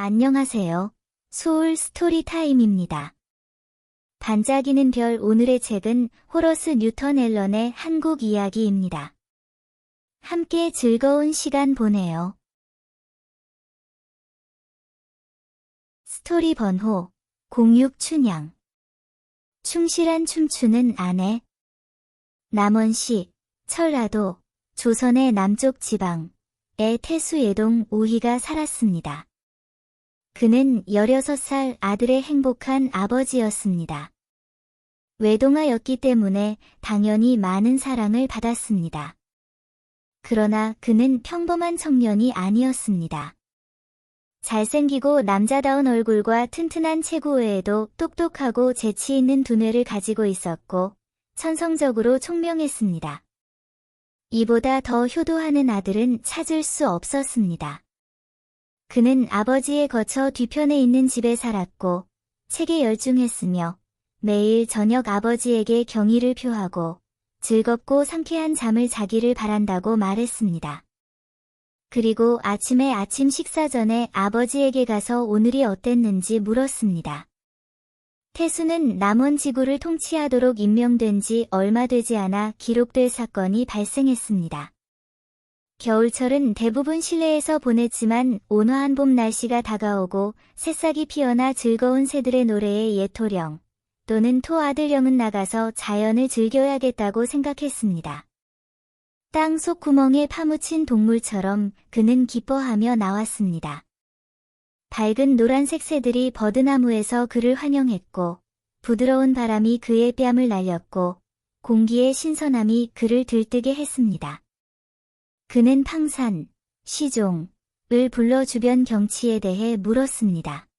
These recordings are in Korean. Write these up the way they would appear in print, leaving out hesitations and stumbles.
안녕하세요. 소울 스토리타임입니다. 반짝이는 별. 오늘의 책은 호러스 뉴턴 앨런의 한국 이야기입니다. 함께 즐거운 시간 보내요. 스토리 번호 06춘향. 충실한 춤추는 아내. 남원시, 철라도, 조선의 남쪽 지방에 태수예동 오희가 살았습니다. 그는 16살 아들의 행복한 아버지였습니다. 외동아였기 때문에 당연히 많은 사랑을 받았습니다. 그러나 그는 평범한 청년이 아니었습니다. 잘생기고 남자다운 얼굴과 튼튼한 체구 외에도 똑똑하고 재치 있는 두뇌를 가지고 있었고 천성적으로 총명했습니다. 이보다 더 효도하는 아들은 찾을 수 없었습니다. 그는 아버지의 거처 뒤편에 있는 집에 살았고 책에 열중했으며 매일 저녁 아버지에게 경의를 표하고 즐겁고 상쾌한 잠을 자기를 바란다고 말했습니다. 그리고 아침에 아침 식사 전에 아버지에게 가서 오늘이 어땠는지 물었습니다. 태수는 남원 지구를 통치하도록 임명된 지 얼마 되지 않아 기록될 사건이 발생했습니다. 겨울철은 대부분 실내에서 보냈지만 온화한 봄 날씨가 다가오고 새싹이 피어나 즐거운 새들의 노래에 예토령 또는 토아들령은 나가서 자연을 즐겨야겠다고 생각했습니다. 땅 속 구멍에 파묻힌 동물처럼 그는 기뻐하며 나왔습니다. 밝은 노란색 새들이 버드나무에서 그를 환영했고 부드러운 바람이 그의 뺨을 날렸고 공기의 신선함이 그를 들뜨게 했습니다. 그는 팡산, 시종을 불러 주변 경치에 대해 물었습니다.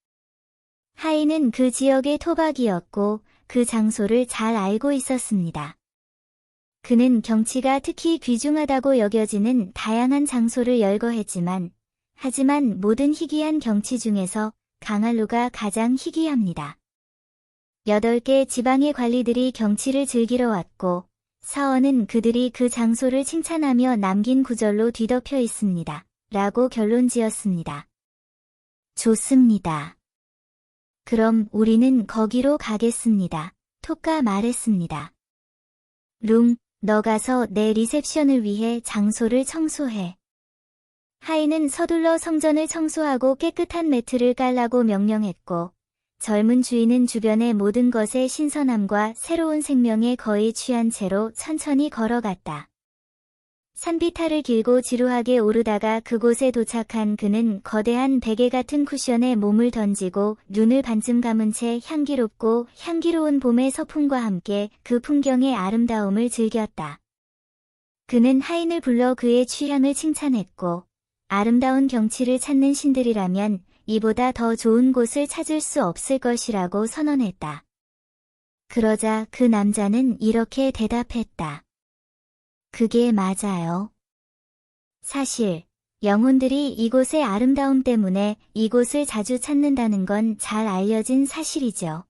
하인은 그 지역의 토박이었고 그 장소를 잘 알고 있었습니다. 그는 경치가 특히 귀중하다고 여겨지는 다양한 장소를 열거했지만 하지만 모든 희귀한 경치 중에서 강할루가 가장 희귀합니다. 8개 지방의 관리들이 경치를 즐기러 왔고 사원은 그들이 그 장소를 칭찬하며 남긴 구절로 뒤덮여 있습니다. 라고 결론지었습니다. 좋습니다. 그럼 우리는 거기로 가겠습니다. 톡가 말했습니다. 룽, 너 가서 내 리셉션을 위해 장소를 청소해. 하인은 서둘러 성전을 청소하고 깨끗한 매트를 깔라고 명령했고 젊은 주인은 주변의 모든 것의 신선함과 새로운 생명에 거의 취한 채로 천천히 걸어갔다. 산비탈을 길고 지루하게 오르다가 그곳에 도착한 그는 거대한 베개 같은 쿠션에 몸을 던지고 눈을 반쯤 감은 채 향기롭고 향기로운 봄의 서풍과 함께 그 풍경의 아름다움을 즐겼다. 그는 하인을 불러 그의 취향을 칭찬했고 아름다운 경치를 찾는 신들이라면 이보다 더 좋은 곳을 찾을 수 없을 것이라고 선언했다. 그러자 그 남자는 이렇게 대답했다. 그게 맞아요. 사실 영혼들이 이곳의 아름다움 때문에 이곳을 자주 찾는다는 건 잘 알려진 사실이죠.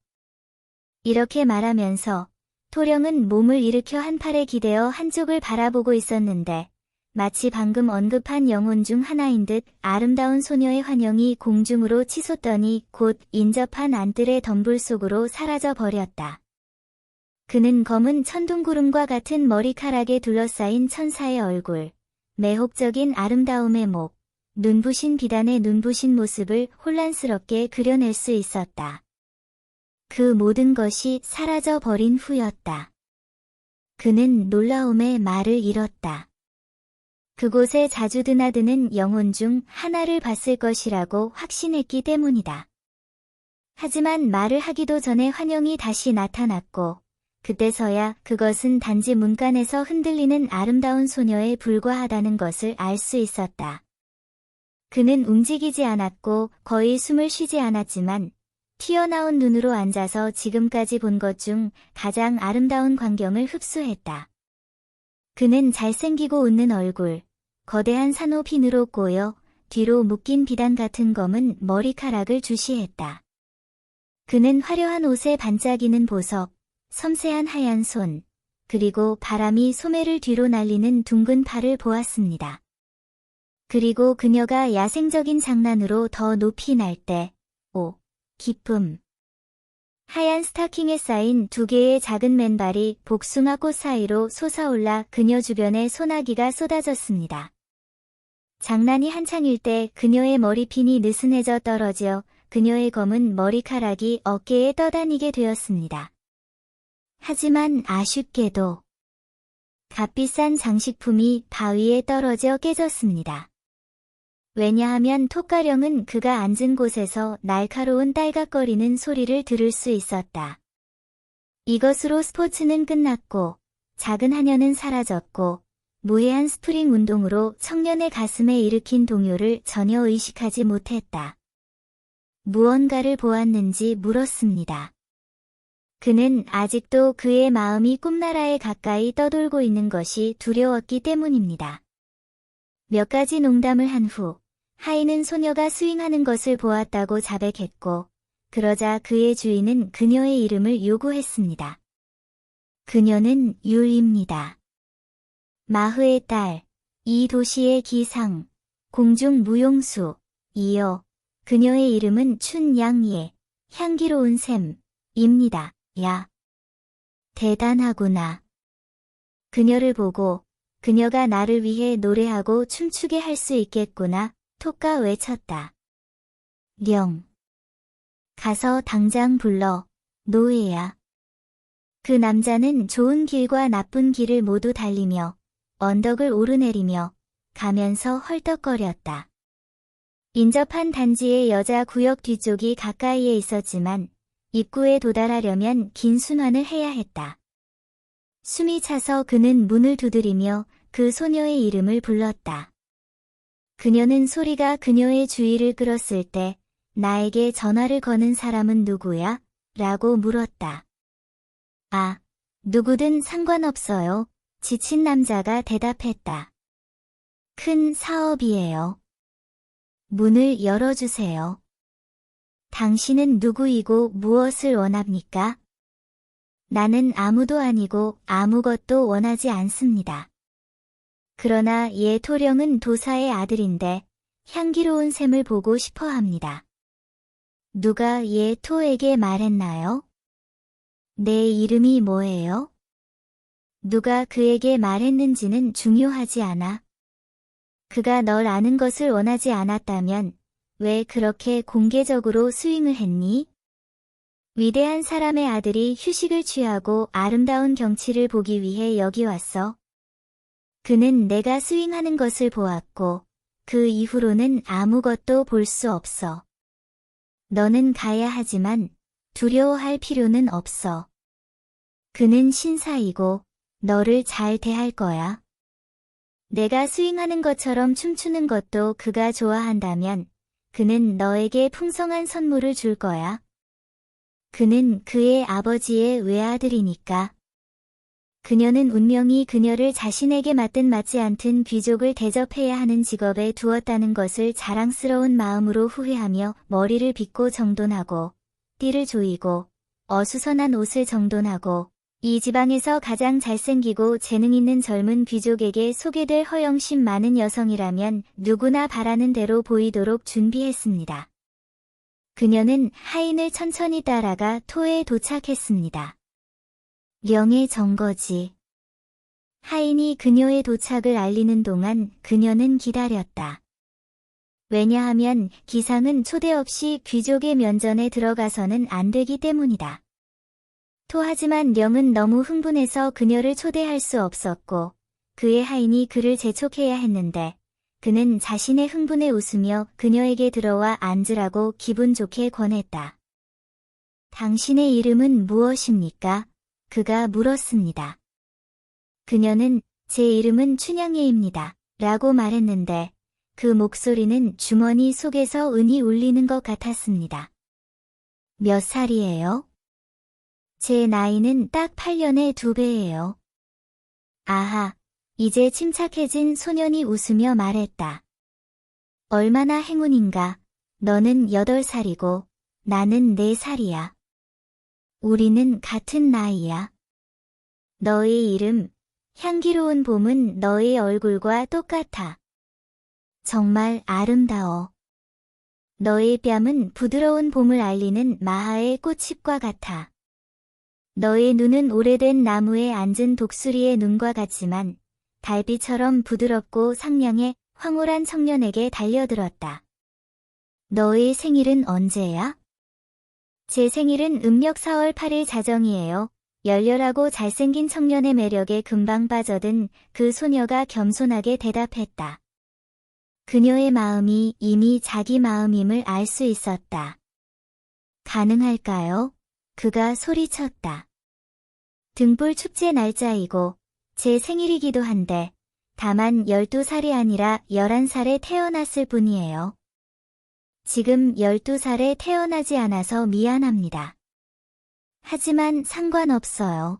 이렇게 말하면서 토령은 몸을 일으켜 한 팔에 기대어 한쪽을 바라보고 있었는데 마치 방금 언급한 영혼 중 하나인 듯 아름다운 소녀의 환영이 공중으로 치솟더니 곧 인접한 안뜰의 덤불 속으로 사라져 버렸다. 그는 검은 천둥구름과 같은 머리카락에 둘러싸인 천사의 얼굴, 매혹적인 아름다움의 목, 눈부신 비단의 눈부신 모습을 혼란스럽게 그려낼 수 있었다. 그 모든 것이 사라져 버린 후였다. 그는 놀라움에 말을 잃었다. 그곳에 자주 드나드는 영혼 중 하나를 봤을 것이라고 확신했기 때문이다. 하지만 말을 하기도 전에 환영이 다시 나타났고 그때서야 그것은 단지 문간에서 흔들리는 아름다운 소녀에 불과하다는 것을 알 수 있었다. 그는 움직이지 않았고 거의 숨을 쉬지 않았지만 튀어나온 눈으로 앉아서 지금까지 본 것 중 가장 아름다운 광경을 흡수했다. 그는 잘생기고 웃는 얼굴, 거대한 산호핀으로 꼬여 뒤로 묶인 비단 같은 검은 머리카락을 주시했다. 그는 화려한 옷에 반짝이는 보석, 섬세한 하얀 손, 그리고 바람이 소매를 뒤로 날리는 둥근 팔을 보았습니다. 그리고 그녀가 야생적인 장난으로 더 높이 날 때, 오, 기쁨. 하얀 스타킹에 쌓인 두 개의 작은 맨발이 복숭아 꽃 사이로 솟아올라 그녀 주변에 소나기가 쏟아졌습니다. 장난이 한창일 때 그녀의 머리핀이 느슨해져 떨어져 그녀의 검은 머리카락이 어깨에 떠다니게 되었습니다. 하지만 아쉽게도 값비싼 장식품이 바위에 떨어져 깨졌습니다. 왜냐하면 톡가령은 그가 앉은 곳에서 날카로운 딸깍거리는 소리를 들을 수 있었다. 이것으로 스포츠는 끝났고 작은 하녀는 사라졌고 무해한 스프링 운동으로 청년의 가슴에 일으킨 동요를 전혀 의식하지 못했다. 무언가를 보았는지 물었습니다. 그는 아직도 그의 마음이 꿈나라에 가까이 떠돌고 있는 것이 두려웠기 때문입니다. 몇 가지 농담을 한 후 하인은 소녀가 스윙하는 것을 보았다고 자백했고 그러자 그의 주인은 그녀의 이름을 요구했습니다. 그녀는 율입니다. 마흐의 딸, 이 도시의 기상, 공중 무용수, 이어 그녀의 이름은 춘양예, 향기로운 샘입니다. 야. 대단하구나. 그녀를 보고 그녀가 나를 위해 노래하고 춤추게 할 수 있겠구나. 톡가 외쳤다. 령. 가서 당장 불러. 노예야. 그 남자는 좋은 길과 나쁜 길을 모두 달리며 언덕을 오르내리며 가면서 헐떡거렸다. 인접한 단지의 여자 구역 뒤쪽이 가까이에 있었지만 입구에 도달하려면 긴 순환을 해야 했다. 숨이 차서 그는 문을 두드리며 그 소녀의 이름을 불렀다. 그녀는 소리가 그녀의 주의를 끌었을 때 나에게 전화를 거는 사람은 누구야? 라고 물었다. 아, 누구든 상관없어요. 지친 남자가 대답했다. 큰 사업이에요. 문을 열어주세요. 당신은 누구이고 무엇을 원합니까? 나는 아무도 아니고 아무것도 원하지 않습니다. 그러나 얘 토령은 도사의 아들인데 향기로운 샘을 보고 싶어 합니다. 누가 얘 토에게 말했나요? 내 이름이 뭐예요? 누가 그에게 말했는지는 중요하지 않아. 그가 널 아는 것을 원하지 않았다면 왜 그렇게 공개적으로 스윙을 했니? 위대한 사람의 아들이 휴식을 취하고 아름다운 경치를 보기 위해 여기 왔어. 그는 내가 스윙하는 것을 보았고 그 이후로는 아무것도 볼 수 없어. 너는 가야 하지만 두려워할 필요는 없어. 그는 신사이고 너를 잘 대할 거야. 내가 스윙하는 것처럼 춤추는 것도 그가 좋아한다면 그는 너에게 풍성한 선물을 줄 거야. 그는 그의 아버지의 외아들이니까. 그녀는 운명이 그녀를 자신에게 맞든 맞지 않든 귀족을 대접해야 하는 직업에 두었다는 것을 자랑스러운 마음으로 후회하며 머리를 빗고 정돈하고 띠를 조이고 어수선한 옷을 정돈하고 이 지방에서 가장 잘생기고 재능 있는 젊은 귀족에게 소개될 허영심 많은 여성이라면 누구나 바라는 대로 보이도록 준비했습니다. 그녀는 하인을 천천히 따라가 토에 도착했습니다. 령의 정거지. 하인이 그녀의 도착을 알리는 동안 그녀는 기다렸다. 왜냐하면 기상은 초대 없이 귀족의 면전에 들어가서는 안 되기 때문이다. 하지만 령은 너무 흥분해서 그녀를 초대할 수 없었고 그의 하인이 그를 재촉해야 했는데 그는 자신의 흥분에 웃으며 그녀에게 들어와 앉으라고 기분 좋게 권했다. 당신의 이름은 무엇입니까? 그가 물었습니다. 그녀는 제 이름은 춘향예입니다. 라고 말했는데 그 목소리는 주머니 속에서 은이 울리는 것 같았습니다. 몇 살이에요? 제 나이는 딱 8년의 2배예요. 아하, 이제 침착해진 소년이 웃으며 말했다. 얼마나 행운인가. 너는 8살이고 나는 4살이야. 우리는 같은 나이야. 너의 이름, 향기로운 봄은 너의 얼굴과 똑같아. 정말 아름다워. 너의 뺨은 부드러운 봄을 알리는 마하의 꽃잎과 같아. 너의 눈은 오래된 나무에 앉은 독수리의 눈과 같지만 달빛처럼 부드럽고 상냥해 황홀한 청년에게 달려들었다. 너의 생일은 언제야? 제 생일은 음력 4월 8일 자정이에요. 열렬하고 잘생긴 청년의 매력에 금방 빠져든 그 소녀가 겸손하게 대답했다. 그녀의 마음이 이미 자기 마음임을 알 수 있었다. 가능할까요? 그가 소리쳤다. 등불 축제 날짜이고 제 생일이기도 한데 다만 12살이 아니라 11살에 태어났을 뿐이에요. 지금 12살에 태어나지 않아서 미안합니다. 하지만 상관없어요.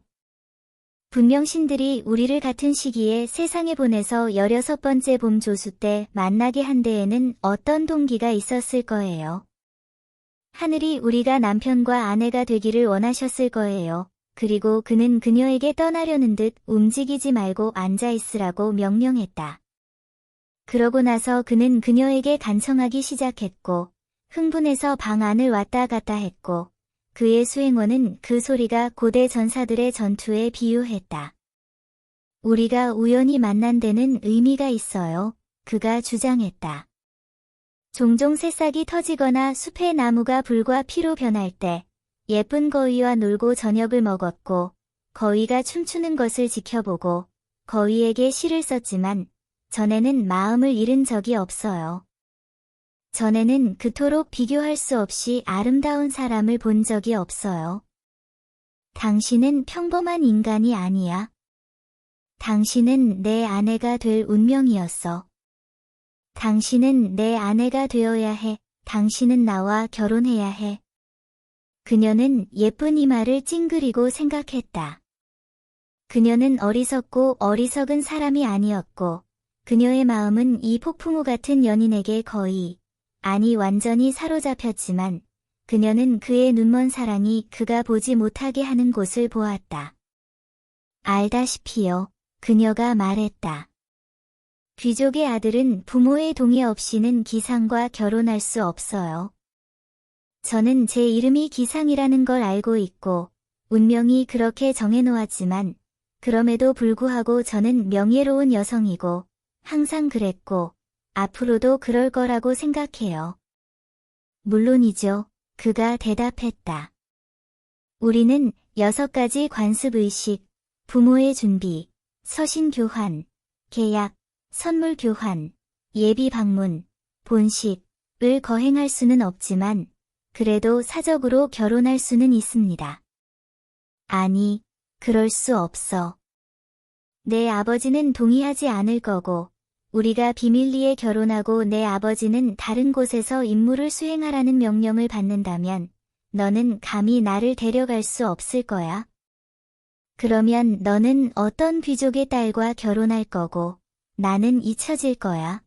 분명 신들이 우리를 같은 시기에 세상에 보내서 16번째 봄 조수 때 만나게 한 데에는 어떤 동기가 있었을 거예요. 하늘이 우리가 남편과 아내가 되기를 원하셨을 거예요. 그리고 그는 그녀에게 떠나려는 듯 움직이지 말고 앉아있으라고 명령했다. 그러고 나서 그는 그녀에게 간청하기 시작했고 흥분해서 방 안을 왔다 갔다 했고 그의 수행원은 그 소리가 고대 전사들의 전투에 비유했다. 우리가 우연히 만난 데는 의미가 있어요. 그가 주장했다. 종종 새싹이 터지거나 숲의 나무가 불과 피로 변할 때 예쁜 거위와 놀고 저녁을 먹었고 거위가 춤추는 것을 지켜보고 거위에게 시를 썼지만 전에는 마음을 잃은 적이 없어요. 전에는 그토록 비교할 수 없이 아름다운 사람을 본 적이 없어요. 당신은 평범한 인간이 아니야. 당신은 내 아내가 될 운명이었어. 당신은 내 아내가 되어야 해. 당신은 나와 결혼해야 해. 그녀는 예쁜 이마를 찡그리고 생각했다. 그녀는 어리석고 어리석은 사람이 아니었고 그녀의 마음은 이 폭풍우 같은 연인에게 거의 아니 완전히 사로잡혔지만 그녀는 그의 눈먼 사랑이 그가 보지 못하게 하는 곳을 보았다. 알다시피요. 그녀가 말했다. 귀족의 아들은 부모의 동의 없이는 기상과 결혼할 수 없어요. 저는 제 이름이 기상이라는 걸 알고 있고 운명이 그렇게 정해놓았지만 그럼에도 불구하고 저는 명예로운 여성이고 항상 그랬고 앞으로도 그럴 거라고 생각해요. 물론이죠. 그가 대답했다. 우리는 6가지 관습의식, 부모의 준비, 서신 교환, 계약, 선물 교환, 예비 방문, 본식을 거행할 수는 없지만 그래도 사적으로 결혼할 수는 있습니다. 아니, 그럴 수 없어. 내 아버지는 동의하지 않을 거고 우리가 비밀리에 결혼하고 내 아버지는 다른 곳에서 임무를 수행하라는 명령을 받는다면 너는 감히 나를 데려갈 수 없을 거야. 그러면 너는 어떤 귀족의 딸과 결혼할 거고 나는 잊혀질 거야.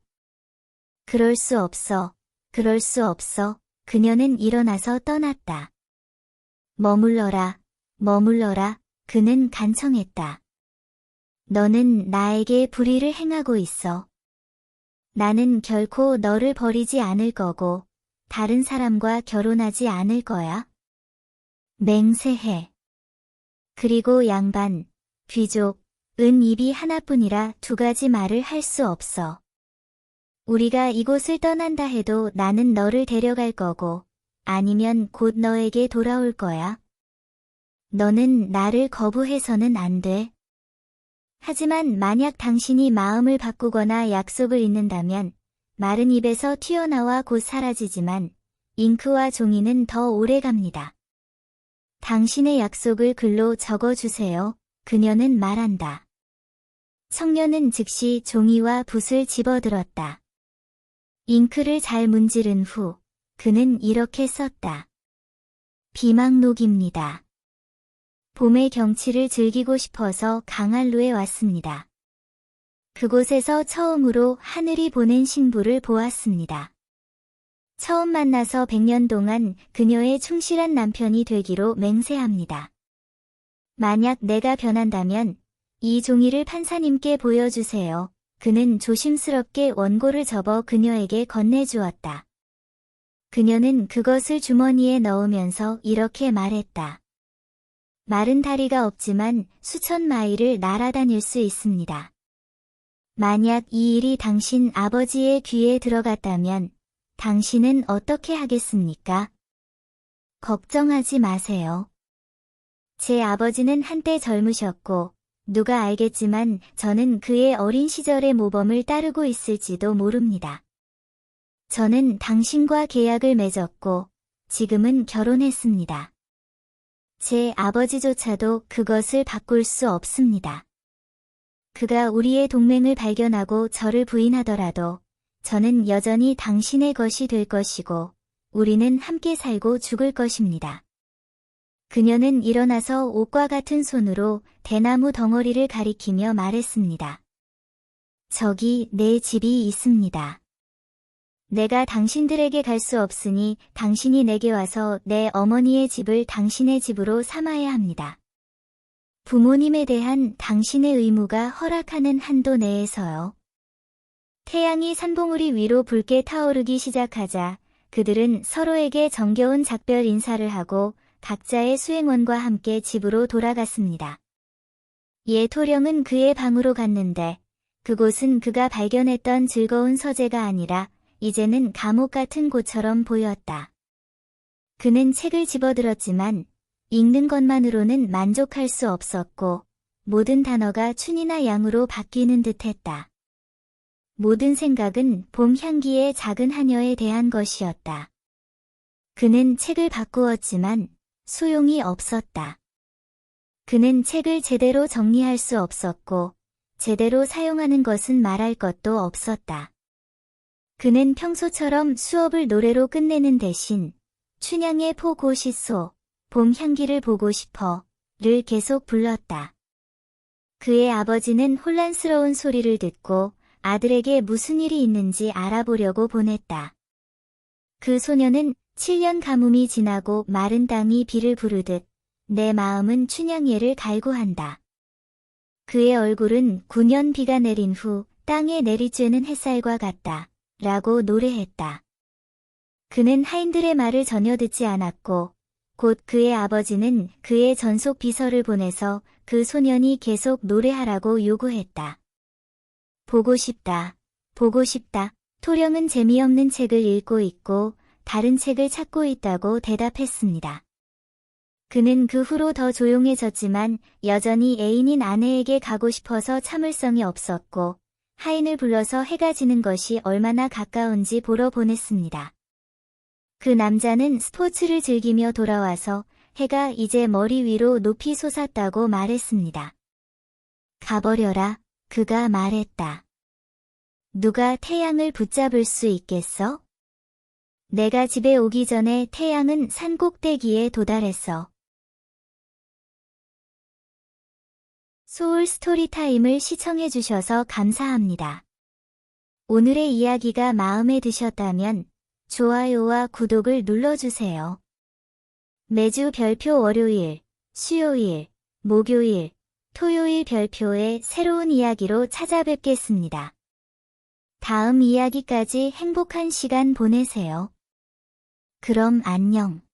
그럴 수 없어. 그럴 수 없어. 그녀는 일어나서 떠났다. 머물러라. 머물러라. 그는 간청했다. 너는 나에게 불의를 행하고 있어. 나는 결코 너를 버리지 않을 거고 다른 사람과 결혼하지 않을 거야. 맹세해. 그리고 양반, 귀족, 은 입이 하나뿐이라 2가지 말을 할 수 없어. 우리가 이곳을 떠난다 해도 나는 너를 데려갈 거고 아니면 곧 너에게 돌아올 거야. 너는 나를 거부해서는 안 돼. 하지만 만약 당신이 마음을 바꾸거나 약속을 잊는다면 마른 입에서 튀어나와 곧 사라지지만 잉크와 종이는 더 오래 갑니다. 당신의 약속을 글로 적어주세요. 그녀는 말한다. 청년은 즉시 종이와 붓을 집어들었다. 잉크를 잘 문지른 후 그는 이렇게 썼다. 비망록입니다. 봄의 경치를 즐기고 싶어서 강한루에 왔습니다. 그곳에서 처음으로 하늘이 보낸 신부를 보았습니다. 처음 만나서 100년 동안 그녀의 충실한 남편이 되기로 맹세합니다. 만약 내가 변한다면 이 종이를 판사님께 보여주세요. 그는 조심스럽게 원고를 접어 그녀에게 건네주었다. 그녀는 그것을 주머니에 넣으면서 이렇게 말했다. 마른 다리가 없지만 수천 마일을 날아다닐 수 있습니다. 만약 이 일이 당신 아버지의 귀에 들어갔다면 당신은 어떻게 하겠습니까? 걱정하지 마세요. 제 아버지는 한때 젊으셨고 누가 알겠지만 저는 그의 어린 시절의 모범을 따르고 있을지도 모릅니다. 저는 당신과 계약을 맺었고 지금은 결혼했습니다. 제 아버지조차도 그것을 바꿀 수 없습니다. 그가 우리의 동맹을 발견하고 저를 부인하더라도 저는 여전히 당신의 것이 될 것이고 우리는 함께 살고 죽을 것입니다. 그녀는 일어나서 옷과 같은 손으로 대나무 덩어리를 가리키며 말했습니다. 저기 내 집이 있습니다. 내가 당신들에게 갈 수 없으니 당신이 내게 와서 내 어머니의 집을 당신의 집으로 삼아야 합니다. 부모님에 대한 당신의 의무가 허락하는 한도 내에서요. 태양이 산봉우리 위로 붉게 타오르기 시작하자 그들은 서로에게 정겨운 작별 인사를 하고 각자의 수행원과 함께 집으로 돌아갔습니다. 예 토령은 그의 방으로 갔는데 그곳은 그가 발견했던 즐거운 서재가 아니라 이제는 감옥 같은 곳처럼 보였다. 그는 책을 집어들었지만 읽는 것만으로는 만족할 수 없었고 모든 단어가 춘이나 양으로 바뀌는 듯했다. 모든 생각은 봄 향기의 작은 하녀에 대한 것이었다. 그는 책을 바꾸었지만 소용이 없었다. 그는 책을 제대로 정리할 수 없었고 제대로 사용하는 것은 말할 것도 없었다. 그는 평소처럼 수업을 노래로 끝내는 대신 춘향의 포고시소, 봄 향기를 보고 싶어를 계속 불렀다. 그의 아버지는 혼란스러운 소리를 듣고 아들에게 무슨 일이 있는지 알아보려고 보냈다. 그 소녀는 7년 가뭄이 지나고 마른 땅이 비를 부르듯 내 마음은 춘향예를 갈구한다. 그의 얼굴은 9년 비가 내린 후 땅에 내리쬐는 햇살과 같다. 라고 노래했다. 그는 하인들의 말을 전혀 듣지 않았고 곧 그의 아버지는 그의 전속 비서를 보내서 그 소년이 계속 노래하라고 요구했다. 보고 싶다. 보고 싶다. 토령은 재미없는 책을 읽고 있고 다른 책을 찾고 있다고 대답했습니다. 그는 그 후로 더 조용해졌지만 여전히 애인인 아내에게 가고 싶어서 참을성이 없었고 하인을 불러서 해가 지는 것이 얼마나 가까운지 보러 보냈습니다. 그 남자는 스포츠를 즐기며 돌아와서 해가 이제 머리 위로 높이 솟았다고 말했습니다. 가버려라, 그가 말했다. 누가 태양을 붙잡을 수 있겠어? 내가 집에 오기 전에 태양은 산 꼭대기에 도달했어. 소울 스토리타임을 시청해주셔서 감사합니다. 오늘의 이야기가 마음에 드셨다면 좋아요와 구독을 눌러주세요. 매주 별표 월요일, 수요일, 목요일, 토요일 별표의 새로운 이야기로 찾아뵙겠습니다. 다음 이야기까지 행복한 시간 보내세요. 그럼 안녕.